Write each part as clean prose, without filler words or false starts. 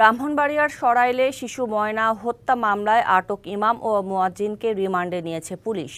ব্রাহ্মণবাড়িয়ার সরাইলে শিশু ময়না হত্যা মামলায় আটক ইমাম ও মুয়াজ্জিনকে রিমান্ডে নিয়েছে পুলিশ।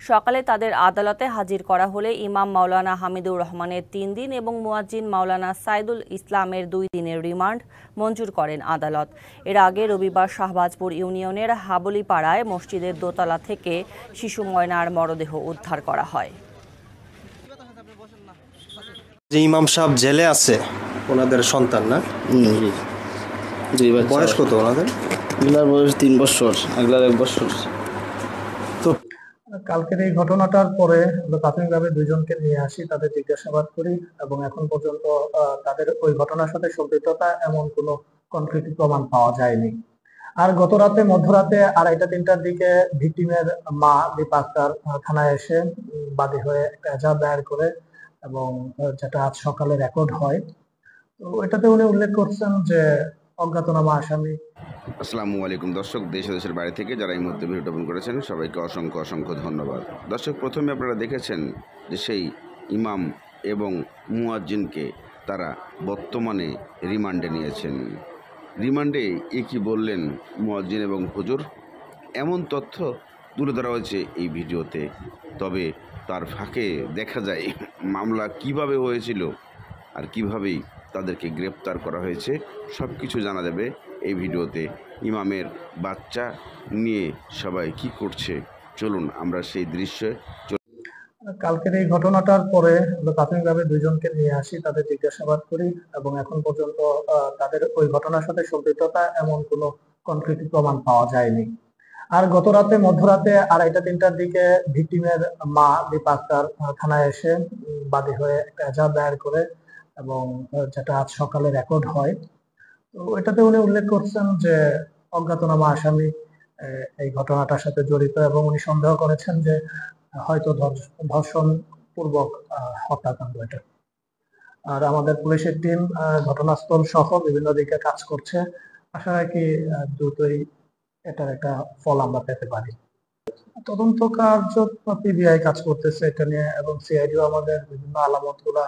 সকালে তাদের আদালতে হাজির করা হলে ইমাম মাওলানা হামিদুর রহমানের 3 দিন এবং মুয়াজ্জিন মাওলানা সাইদুল ইসলামের 2 দিনের রিমান্ড মঞ্জুর করেন আদালত। এর আগে রবিবার শাহবাজপুর ইউনিয়নের হাবলিপাড়ায় মসজিদের দোতলা থেকে শিশু ময়নার মরদেহ উদ্ধার করা হয়। যে ইমাম সাহেব জেলে আছে ওনাদের সন্তান না? বয়স কত ওনাদের? বয়স 3 বছর, আগলার 1 বছর। তো কালকের এই ঘটনাটার পরে আমরা প্রাথমিকভাবে দুইজনকে নিয়ে আসি, তাদের জিজ্ঞাসাবাদ করি এবং এখন পর্যন্ত তাদের ওই ঘটনার সাথে সম্পৃক্ততা এমন কোনো কনক্রিট প্রমাণ পাওয়া যায়নি। আর গত রাতে মধ্যরাতে 2:30-3টার দিকে ভিকটিমের মা দীপা আক্তার থানায় এসে বাদী হয়ে একটা এজাহার দায়ের করে এবং যেটা আজ সকালে রেকর্ড হয়। তো এটাতে উনি উল্লেখ করছেন যে অজ্ঞাতনামা আসামি। আসসালামু আলাইকুম দর্শক, দেশ ও দেশের বাইরে থেকে যারা এই মুহূর্তে ভিডিও ওপেন করেছেন সবাইকে অসংখ্য অসংখ্য ধন্যবাদ। দর্শক, প্রথমে আপনারা দেখেছেন যে সেই ইমাম এবং মুয়াজ্জিনকে তারা বর্তমানে রিমান্ডে নিয়েছেন। রিমান্ডে কি বললেন মুয়াজ্জিন এবং হুজুর, এমন তথ্য তুলে ধরা হয়েছে এই ভিডিওতে। তবে তার ফাঁকে দেখা যায় মামলা কিভাবে হয়েছিল আর কিভাবেই তাদেরকে গ্রেপ্তার করা হয়েছে সব কিছু জানা যাবে এই ভিডিওতে। ইমামের বাচ্চা নিয়ে সবাই কি করছে, চলুন আমরা সেই দৃশ্যে। কালকের এই ঘটনাটার পরে আমরা প্রাথমিকভাবে দুইজনকে নিয়ে আসি, তাদের জিজ্ঞাসাবাদ করি এবং এখন পর্যন্ত তাদের ওই ঘটনার সাথে সম্পৃক্ততা এমন কোনো কনক্রিট প্রমাণ পাওয়া যায়নি। আর গত রাতে মধ্যরাতে 2:30-3টার দিকে ভিকটিমের মা দীপা আক্তার থানায় এসে বাদী হয়ে একটা এজাহার দায়ের করে এবং যেটা আজ সকালে রেকর্ড হয়। তো এটাতে উনি উল্লেখ করছেন যে অজ্ঞাতনামা আসামি এই ঘটনাটার সাথে জড়িত এবং উনি সন্দেহ করেছেন যে হয়তো ধর্ষণ পূর্বক হত্যাকাণ্ড এটা। আর আমাদের পুলিশের টিম ঘটনাস্থল সহ বিভিন্ন দিকে কাজ করছে। আশা রাখি দ্রুতই এটার একটা ফল আমরা পেতে পারি। তদন্ত কার্য পিবিআই কাজ করতেছে এটা নিয়ে এবং সিআইডিও আমাদের বিভিন্ন আলামত গুলা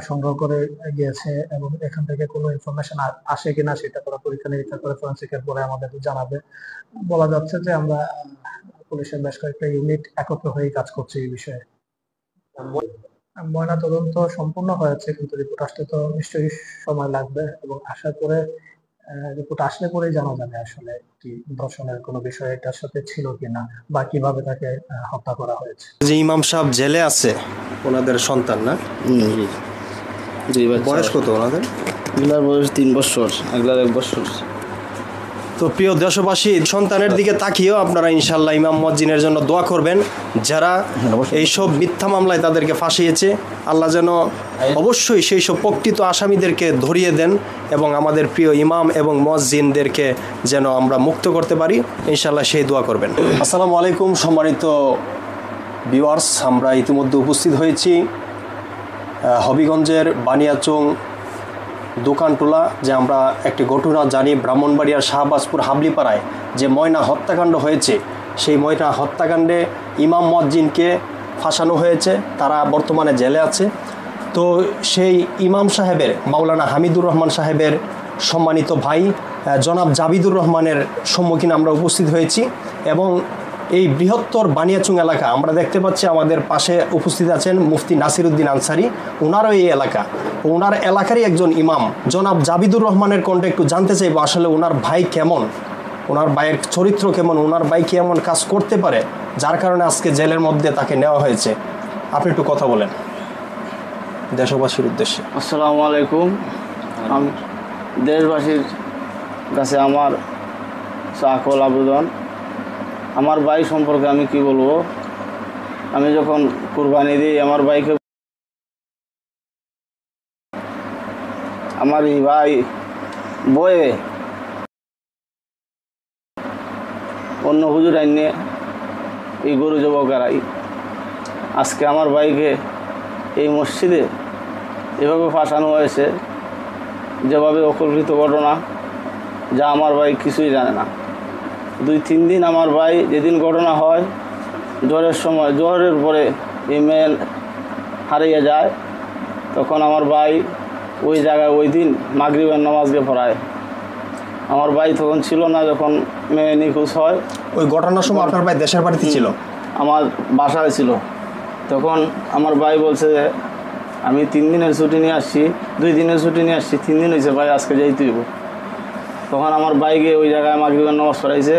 সংগ্রহ করে গিয়েছে এবং এখান থেকে কোনো ইনফরমেশন আসে কিনা সেটা তারা পরীক্ষা নিরীক্ষা করে ফরেনসিকের পরে আমাদের জানাবে। বলা যাচ্ছে যে আমরা পুলিশের বেশ কয়েকটা ইউনিট একত্র হয়ে কাজ করছি এই বিষয়ে। ময়না তদন্ত সম্পূর্ণ হয়েছে, কিন্তু রিপোর্ট আসতে তো নিশ্চয়ই সময় লাগবে এবং আশা করে রিপোর্ট আসলে পরেই জানা যাবে আসলে কি ধর্ষণের কোনো বিষয় এটার সাথে ছিল কিনা বা কিভাবে তাকে হত্যা করা হয়েছে। যে ইমাম সাহেব জেলে আছে ওনাদের সন্তান না? বয়স কত ওনাদের? বয়স 3 বছর, আগলার 1 বছর। তো প্রিয় দেশবাসী, সন্তানের দিকে তাকিয়েও আপনারা ইনশাল্লাহ ইমাম মুয়াজ্জিনের জন্য দোয়া করবেন। যারা এইসব মিথ্যা মামলায় তাদেরকে ফাঁসিয়েছে, আল্লাহ যেন অবশ্যই সেই সব প্রকৃত আসামিদেরকে ধরিয়ে দেন এবং আমাদের প্রিয় ইমাম এবং মুয়াজ্জিনদেরকে যেন আমরা মুক্ত করতে পারি, ইনশাল্লাহ সেই দোয়া করবেন। আসসালামু আলাইকুম সম্মানিত ভিউয়ার্স, আমরা ইতিমধ্যে উপস্থিত হয়েছি হবিগঞ্জের বানিয়াচং দোকানটোলা। যে আমরা একটি ঘটনা জানি, ব্রাহ্মণবাড়িয়ার শাহবাজপুর হাবলিপাড়ায় যে ময়না হত্যাকাণ্ড হয়েছে, সেই ময়না হত্যাকাণ্ডে ইমাম মুয়াজ্জিনকে ফাঁসানো হয়েছে, তারা বর্তমানে জেলে আছে। তো সেই ইমাম সাহেবের, মাওলানা হামিদুর রহমান সাহেবের সম্মানিত ভাই জনাব জাবিদুর রহমানের সম্মুখীনে আমরা উপস্থিত হয়েছি এবং এই বৃহত্তর বানিয়াচং এলাকা আমরা দেখতে পাচ্ছি। আমাদের পাশে উপস্থিত আছেন মুফতি নাসিরউদ্দিন আনসারী, ওনারও এই এলাকা, ওনার এলাকারই একজন ইমাম জনাব জাবিদুর রহমানের কণ্ঠে একটু জানতে চাইব আসলে ওনার ভাই কেমন, ওনার ভাইয়ের চরিত্র কেমন, ওনার ভাই কি এমন কাজ করতে পারে যার কারণে আজকে জেলের মধ্যে তাকে নেওয়া হয়েছে। আপনি একটু কথা বলেন দেশবাসীর উদ্দেশ্যে। আসসালামু আলাইকুম। আমি দেশবাসীর কাছে আমার সকল আবেদন, আমার ভাই সম্পর্কে আমি কি বলবো। আমি যখন কুরবানি দিই আমার ভাইকে, আমার এই ভাই বয়ে অন্য হুজুর আইনে এই গরু যুবকেরাই আজকে আমার ভাইকে এই মসজিদে এভাবে ফাঁসানো হয়েছে, যেভাবে অকল্পিত ঘটনা, যা আমার ভাই কিছুই জানে না। 2-3 দিন আমার ভাই যেদিন ঘটনা হয়, জ্বরের সময়, জ্বরের পরে এই মেয়ে হারিয়ে যায়, তখন আমার ভাই ওই জায়গায় ওই দিন মাগরিবের নামাজকে পড়ায়। আমার ভাই তখন ছিল না যখন মেয়ে নিখোঁজ হয়। ওই ঘটনার সময় আপনার ভাই দেশের বাড়িতে ছিল? আমার বাসায় ছিল। তখন আমার ভাই বলছে যে আমি 3 দিনের ছুটি নিয়ে আসছি, 2 দিনের ছুটি নিয়ে আসছি, 3 দিন হয়েছে ভাই, আজকে যাইতে হইব। তখন আমার ভাই গিয়ে ওই জায়গায় মাগরিবের নামাজ পড়াইছে।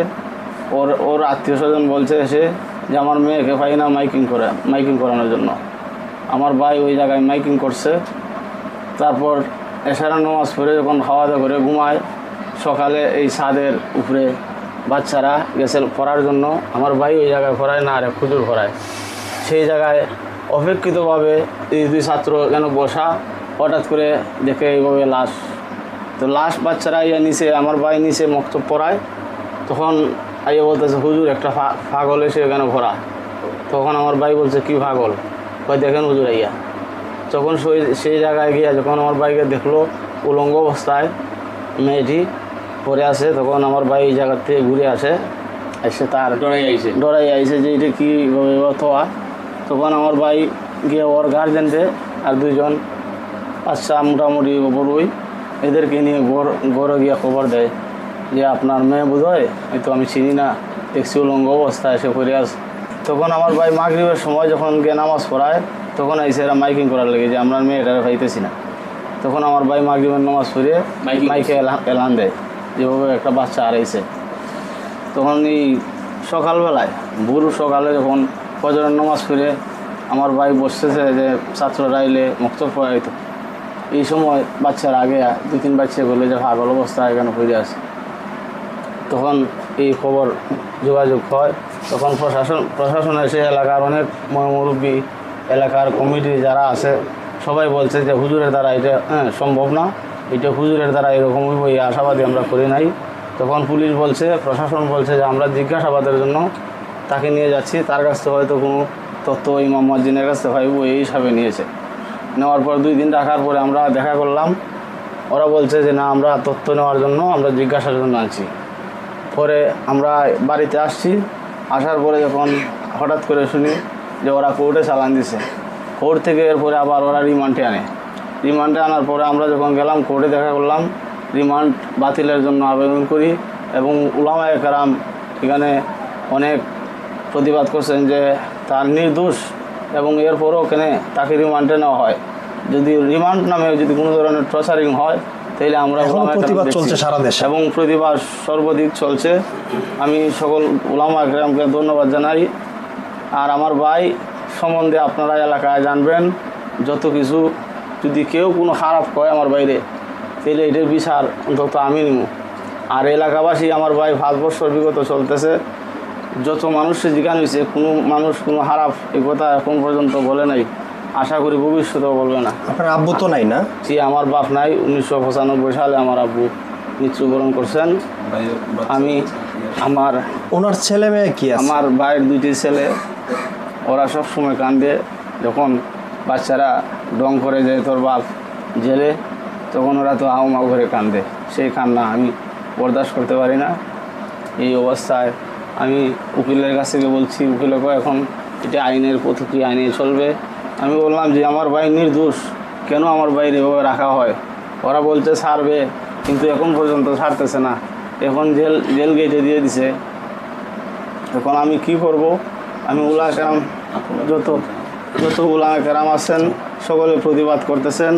ওর আত্মীয় স্বজন বলছে এসে যে আমার মেয়েকে পাই না মাইকিং করানোর জন্য। আমার ভাই ওই জায়গায় মাইকিং করছে। তারপর এশারের নামাজ পড়ে যখন খাওয়া দাওয়া করে ঘুমায়, সকালে এই ছাদের উপরে বাচ্চারা গেছে পড়ার জন্য। আমার ভাই ওই জায়গায় পড়ায় না, আরে হুজুর পড়ায়। সেই জায়গায় অপেক্ষিতভাবে এই 2 ছাত্র যেন বসা, হঠাৎ করে দেখে এইভাবে লাশ। তো লাশ বাচ্চারা ইয়া নিচে, আমার ভাই নিচে মক্তব পড়ায়। তখন আইয়া বলতেছে হুজুর একটা পাগল এসে এখানে ভরা। তখন আমার ভাই বলছে কি পাগল? ভাই দেখেন হুজুর আইয়া। তখন সেই জায়গায় গিয়া যখন আমার ভাইকে দেখলো উলঙ্গ অবস্থায় মেয়েটি পরে আছে, তখন আমার ভাই এই জায়গার থেকে ঘুরে আসে, এসে তার ডরাই আইছে যে এটা কীভাবে অথবা। তখন আমার ভাই গিয়ে ওর গার্জেনকে আর 2 জন বাচ্চা মোটামুটি বড়ই এদেরকে নিয়ে গড়ে গিয়ে খবর দেয় যে আপনার মেয়ে বোধ হয়, হয়তো আমি চিনি না, দেখছি উলঙ্গ অবস্থায় এসে পড়ে আস। তখন আমার ভাই মাগরিবের সময় যখন গিয়ে নামাজ পড়ায়, তখন আইসে এরা মাইকিং করার লেগে যে আমরা মেয়েটা পাইতেছি না। তখন আমার ভাই মাগরিবের নামাজ পড়ে মাইকে এলান দেয় যেভাবে একটা বাচ্চা হারাইছে। তখন এই সকালবেলায় ভোর সকালে যখন ফজরের নামাজ পড়ে আমার ভাই বসতেছে যে ছাত্ররা আইলে মক্তব পড়াইতো, এই সময় বাচ্চার আগে 2-3 বাচ্চা বলে যে পাগল অবস্থায় এখানে পড়ে আছে। তখন এই খবর যোগাযোগ হয়। তখন প্রশাসন এসে এলাকার অনেক মুরব্বী, এলাকার কমিটি যারা আছে সবাই বলছে যে হুজুরের দ্বারা এটা সম্ভব না, এটা হুজুরের দ্বারা এরকম এই আশাবাদী আমরা করি নাই। তখন পুলিশ বলছে, প্রশাসন বলছে যে আমরা জিজ্ঞাসাবাদের জন্য তাকে নিয়ে যাচ্ছি, তার কাছ থেকে হয়তো কোনো তথ্য ইমাম মুয়াজ্জিনের কাছ থেকে পাইব, এই হিসাবে নিয়েছে। নেওয়ার পর 2 দিন রাখার পরে আমরা দেখা করলাম, ওরা বলছে যে না, আমরা তথ্য নেওয়ার জন্য আমরা জিজ্ঞাসার জন্য আনছি। পরে আমরা বাড়িতে আসছি, আসার পরে যখন হঠাৎ করে শুনি যে ওরা কোর্টে চালান দিছে। কোর্ট থেকে এরপরে আবার ওরা রিমান্ডে আনার পরে আমরা যখন গেলাম কোর্টে দেখা করলাম, রিমান্ড বাতিলের জন্য আবেদন করি এবং উলামায়ে কেরাম এখানে অনেক প্রতিবাদ করছেন যে তার নির্দোষ এবং এরপরও কেন তাকে রিমান্ডে নেওয়া হয়। যদি রিমান্ড নামে যদি কোনো ধরনের টর্চারিং হয় তাহলে আমরা প্রতিবাদ চলছে সারা দেশে এবং প্রতিবাদ সর্বাধিক চলছে। আমি সকল উলামায়ে কেরামকে ধন্যবাদ জানাই। আর আমার ভাই সম্বন্ধে আপনারা এলাকায় জানবেন, যত কিছু যদি কেউ কোনো খারাপ কয় আমার বাইরে, তাহলে এটার বিচার অন্তত আমি নিব। আর এলাকাবাসী আমার ভাই 5 বছর বিগত চলতেছে, যত মানুষের জিজ্ঞাসা হয়েছে কোনো মানুষ কোনো খারাপ এই কথা এখন পর্যন্ত বলে নাই, আশা করি ভবিষ্যতেও বলবে না। আপনার আব্বু তো নাই না? জি, আমার বাপ নাই। 1995 সালে আমার আব্বু মৃত্যুবরণ করছেন। ওনার ছেলে মেয়ে কি আছে? আমার ভাইয়ের 2টি ছেলে, ওরা সব সময় কান্দে। যখন বাচ্চারা ডং করে যায় তোর বাপ জেলে, তখন ওরা তো হাউ মাউ করে কান্দে। সেই কান্না আমি বরদাস্ত করতে পারি না। এই অবস্থায় আমি উকিলের কাছ থেকে বলছি, উকিলকে এখন এটা আইনের পদ্ধতি, আইনে চলবে। আমি বললাম যে আমার ভাই নির্দোষ, কেন আমার ভাইয়ের এভাবে রাখা হয়? ওরা বলছে ছাড়বে, কিন্তু এখন পর্যন্ত ছাড়তেছে না। এখন জেল গেটে দিয়ে দিছে। এখন আমি কি করব? আমি উলামায়ে কেরাম যত উলামায়ে কেরাম আছেন সকলে প্রতিবাদ করতেছেন।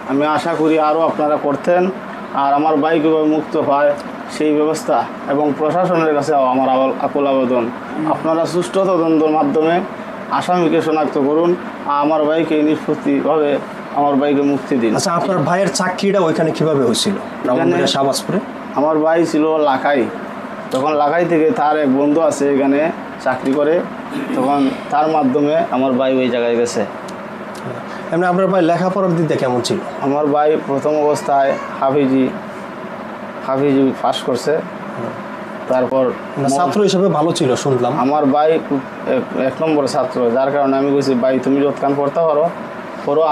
আমি আশা করি আরও আপনারা করতেন। আর আমার ভাই কীভাবে মুক্ত পায় সেই ব্যবস্থা এবং প্রশাসনের কাছে আমার আকুল আবেদন, আপনারা সুষ্ঠু তদন্তের মাধ্যমে আসামিকে শনাক্ত করুন, আমার ভাইকে নিষ্পত্তিভাবে আমার ভাইকে মুক্তি দিন। আচ্ছা, আপনার ভাইয়ের চাকরিটা ওইখানে কিভাবে হয়েছিল? শাহবাজপুরে আমার ভাই ছিল লাখাই। তখন লাখাই থেকে তার এক বন্ধু আছে এখানে চাকরি করে, তখন তার মাধ্যমে আমার ভাই ওই জায়গায় গেছে। এমনি আপনার ভাই লেখাপড়ার দিকটা কেমন ছিল? আমার ভাই প্রথম অবস্থায় হাফিজি পাস করছে। তারপর ছাত্র হিসেবে ভালো ছিল শুনলাম। আমার ভাই 1 নম্বর ছাত্র, যার কারণে আমি বলছি ভাই তুমি যতক্ষণ পড়তে পারো,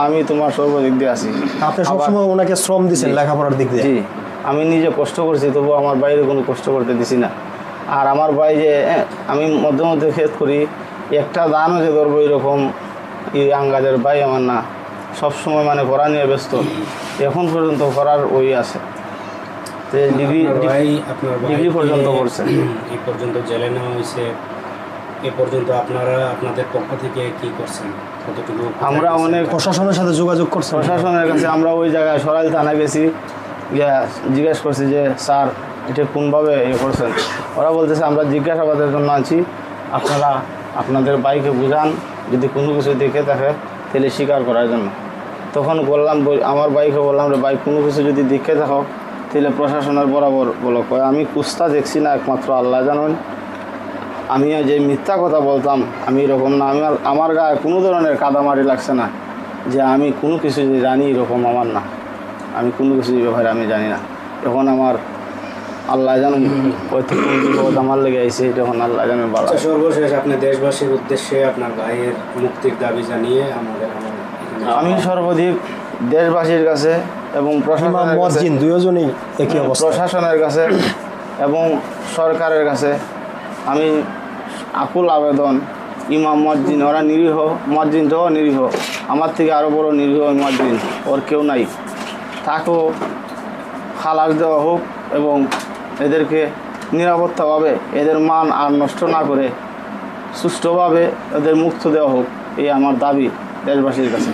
আমি তোমার সর্বদিক দিয়ে আছি। আপনি সবসময় ওনাকে শ্রম দিচ্ছেন লেখাপড়ার দিক দিয়ে? জি, আমি নিজে কষ্ট করছি, তবু আমার বাইরে কোনো কষ্ট করতে দিছি না। আর আমার ভাই যে আমি মধ্যে মধ্যে খেত করি, একটা দানও যে ধরবো এরকম এই আঙ্গাজের ভাই আমার না। সবসময় মানে পড়া নিয়ে ব্যস্ত, এখন পর্যন্ত পড়ার ওই আছে। তো ডিগ্রি পর্যন্ত করছে। এই পর্যন্ত জেলে নেওয়া হয়েছে, এ পর্যন্ত আপনারা আপনাদের পক্ষ থেকে কি করছেন? কতটুকু আমরা অনেক প্রশাসনের সাথে যোগাযোগ করছে, প্রশাসনের কাছে আমরা ওই জায়গায় সরাইল থানায় গেছি, গিয়া জিজ্ঞেস করছি যে স্যার এটা কোনভাবে করছেন। ওরা বলতেছে আমরা জিজ্ঞাসাবাদের জন্য আছি, আপনারা আপনাদের বাইকে বুঝান, যদি কোনো কিছু দেখে থাকে তাহলে স্বীকার করার জন্য। তখন বললাম, আমার বাইকে বললাম রে বাইক কোনো কিছু যদি দেখে থাকো তাহলে প্রশাসনের বরাবর বলো। আমি কুস্তা দেখছি না, একমাত্র আল্লাহ জানেন। আমি যে মিথ্যা কথা বলতাম আমি এরকম না, আমার গায়ে কোনো ধরনের কাদামারি লাগছে না যে আমি কোনো কিছু যে জানি, এরকম আমার না। আমি কোনো কিছু ব্যাপারে আমি জানি না। এখন আমার আল্লাহ জানেন বিপদ আমার লেগে আইছে, তখন আল্লাহ জানেন। সর্বশেষ আপনি দেশবাসীর উদ্দেশ্যে আপনার ভাইয়ের মুক্তির দাবি জানিয়ে আমি সর্বাধিক দেশবাসীর কাছে এবং দুজনেই একই অবস্থা, প্রশাসনের কাছে এবং সরকারের কাছে আমি আকুল আবেদন, ইমাম মুয়াজ্জিন ওরা নিরীহ, মুয়াজ্জিনটাও নিরীহ, আমার থেকে আরও বড় নিরীহ মুয়াজ্জিন ওর কেউ নাই, তাকেও খালাস দেওয়া হোক এবং এদেরকে নিরাপত্তাভাবে এদের মান আর নষ্ট না করে সুষ্ঠুভাবে এদের মুক্ত দেওয়া হোক, এই আমার দাবি দেশবাসীর কাছে।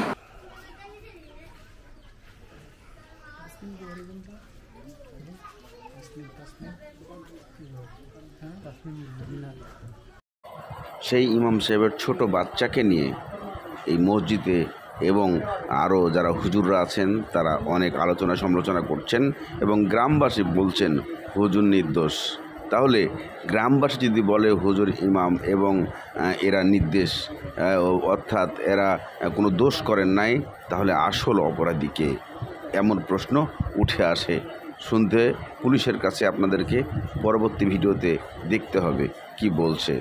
সেই ইমাম সাহেবের ছোট বাচ্চাকে নিয়ে এই মসজিদে এবং আরও যারা হুজুররা আছেন তারা অনেক আলোচনা সমালোচনা করছেন এবং গ্রামবাসী বলছেন হুজুর নির্দোষ। তাহলে গ্রামবাসী যদি বলে হুজুর ইমাম এবং এরা নির্দেশ অর্থাৎ এরা কোনো দোষ করেন নাই, তাহলে আসল অপরাধীকে? এমন প্রশ্ন উঠে আসে। শুনতে পুলিশের কাছে আপনাদেরকে পরবর্তী ভিডিওতে দেখতে হবে কি বলছে।